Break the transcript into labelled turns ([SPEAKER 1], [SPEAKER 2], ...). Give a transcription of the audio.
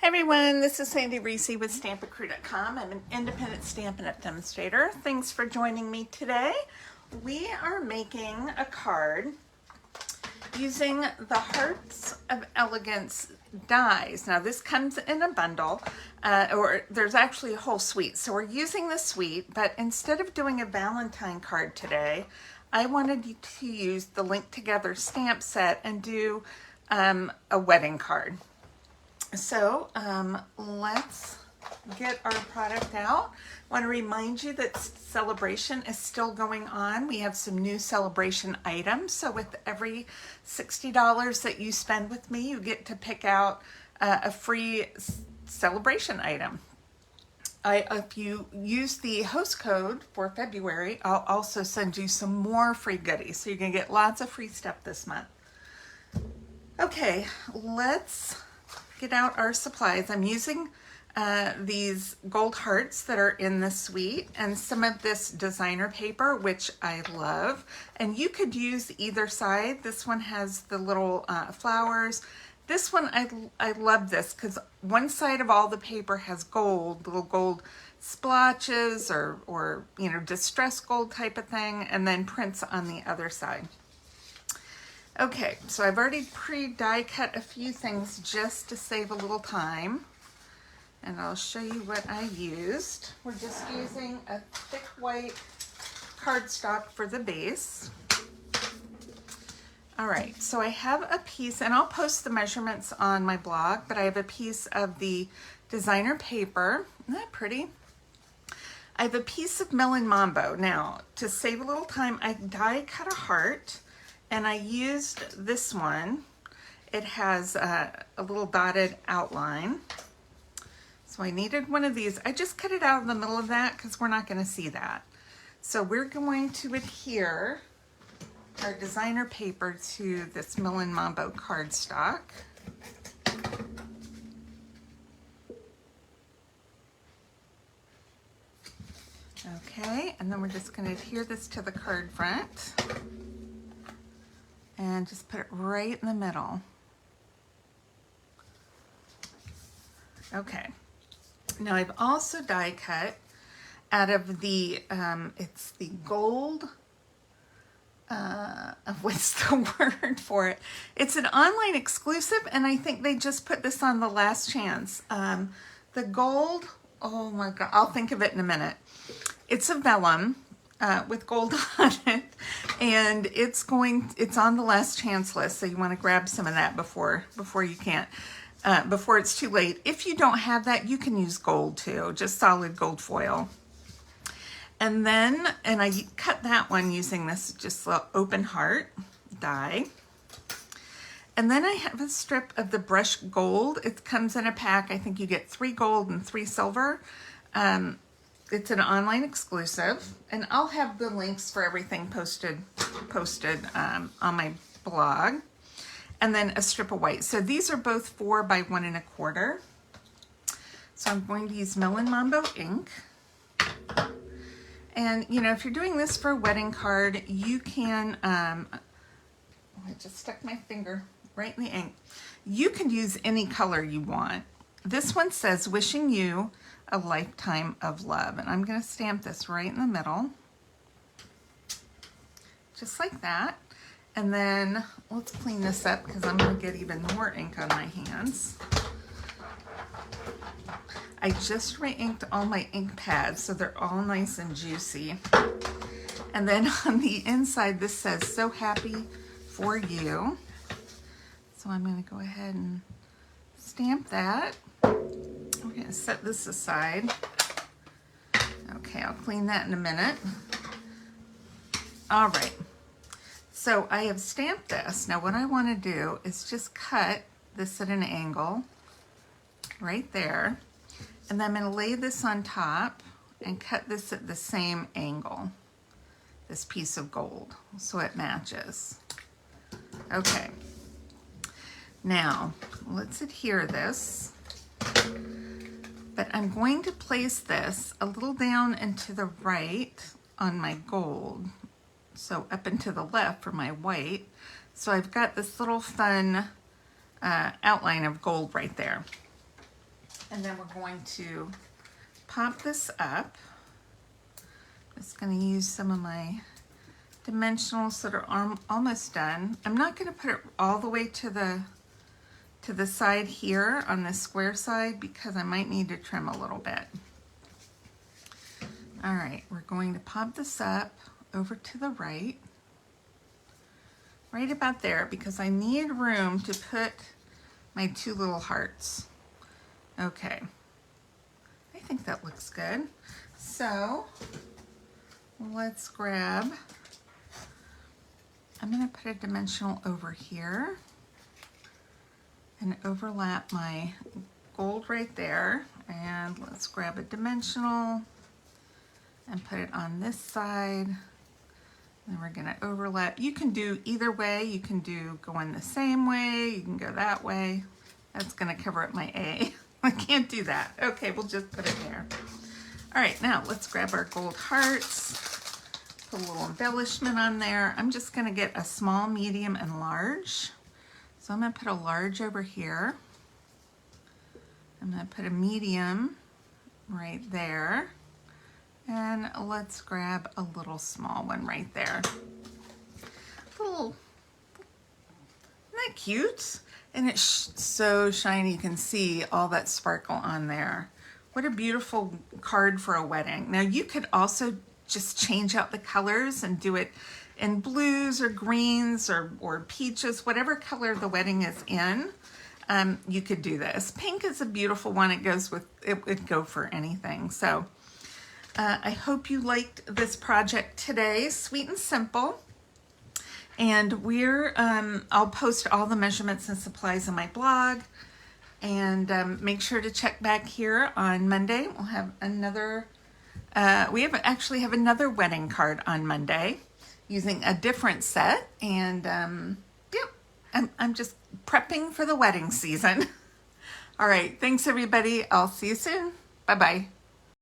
[SPEAKER 1] Everyone, this is Sandy Reese with StampACrew.com. I'm an independent Stampin' Up! Demonstrator. Thanks for joining me today. We are making a card using the Hearts of Elegance dies. Now this comes in a bundle, or there's actually a whole suite. So we're using the suite, but instead of doing a Valentine card today, I wanted to use the Link Together stamp set and do a wedding card. So let's get our product out. I want to remind you that celebration is still going on. We have some new celebration items. So with every $60 that you spend with me, you get to pick out a free celebration item. If you use the host code for February, I'll also send you some more free goodies. So you're going to get lots of free stuff this month. Okay, let's get out our supplies. I'm using these gold hearts that are in the suite and some of this designer paper, which I love. And you could use either side. This one has the little flowers. This one, I love this because one side of all the paper has gold, little gold splotches or you know, distressed gold type of thing, and then prints on the other side. Okay, so I've already pre-die cut a few things just to save a little time. And I'll show you what I used. We're just using a thick white cardstock for the base. All right, so I have a piece, and I'll post the measurements on my blog, but I have a piece of the designer paper. Isn't that pretty? I have a piece of Melon Mambo. Now, to save a little time, I die cut a heart. And I used this one. It has a little dotted outline. So I needed one of these. I just cut it out in the middle of that because we're not going to see that. So we're going to adhere our designer paper to this Melon Mambo cardstock. Okay, and then we're just going to adhere this to the card front. And just put it right in the middle. Okay. Now I've also die cut out of the, it's the gold, what's the word for it? It's an online exclusive, and I think they just put this on the last chance. The gold, oh my God, I'll think of it in a minute. It's a vellum. With gold on it, and it's on the last chance list, so you want to grab some of that before it's too late. If you don't have that, you can use gold too, just solid gold foil. And I cut that one using this just open heart die. And then I have a strip of the brushed gold. It comes in a pack. I think you get 3 gold and 3 silver. It's an online exclusive, and I'll have the links for everything posted on my blog. And then a strip of white. So these are both 4 by 1 1/4. So I'm going to use Melon Mambo ink. And you know, if you're doing this for a wedding card, you can, I just stuck my finger right in the ink. You can use any color you want. This one says, wishing you a lifetime of love. And I'm going to stamp this right in the middle. Just like that. And then let's clean this up because I'm going to get even more ink on my hands. I just re-inked all my ink pads so they're all nice and juicy. And then on the inside this says, so happy for you. So I'm going to go ahead and stamp that. We're going to set this aside. Okay, I'll clean that in a minute. All right, so I have stamped this. Now what I want to do is just cut this at an angle right there. And then I'm going to lay this on top and cut this at the same angle, this piece of gold, so it matches. Okay, now let's adhere this. But I'm going to place this a little down and to the right on my gold. So up and to the left for my white. So I've got this little fun outline of gold right there. And then we're going to pop this up. I'm just going to use some of my dimensionals that are almost done. I'm not going to put it all the way to the side here on the square side because I might need to trim a little bit. All right, we're going to pop this up over to the right about there, because I need room to put my two little hearts. Okay, I think that looks good. So let's grab, I'm going to put a dimensional over here and overlap my gold right there, and let's grab a dimensional and put it on this side. And we're gonna overlap. You can do either way. You can do going the same way, you can go that way. That's gonna cover up my A. I can't do that. Okay, we'll just put it there. All right, now let's grab our gold hearts, put a little embellishment on there. I'm just gonna get a small, medium, and large. So I'm gonna put a large over here. I'm gonna put a medium right there. And let's grab a little small one right there. Little, isn't that cute? And it's so shiny, you can see all that sparkle on there. What a beautiful card for a wedding. Now you could also just change out the colors and do it in blues or greens or peaches, whatever color the wedding is in. You could do this. Pink is a beautiful one. It goes with, it would go for anything. So I hope you liked this project today, sweet and simple. And I'll post all the measurements and supplies on my blog. And make sure to check back here on Monday. We'll have another, actually have another wedding card on Monday using a different set. And yep, I'm just prepping for the wedding season. All right, thanks everybody. I'll see you soon. Bye-bye.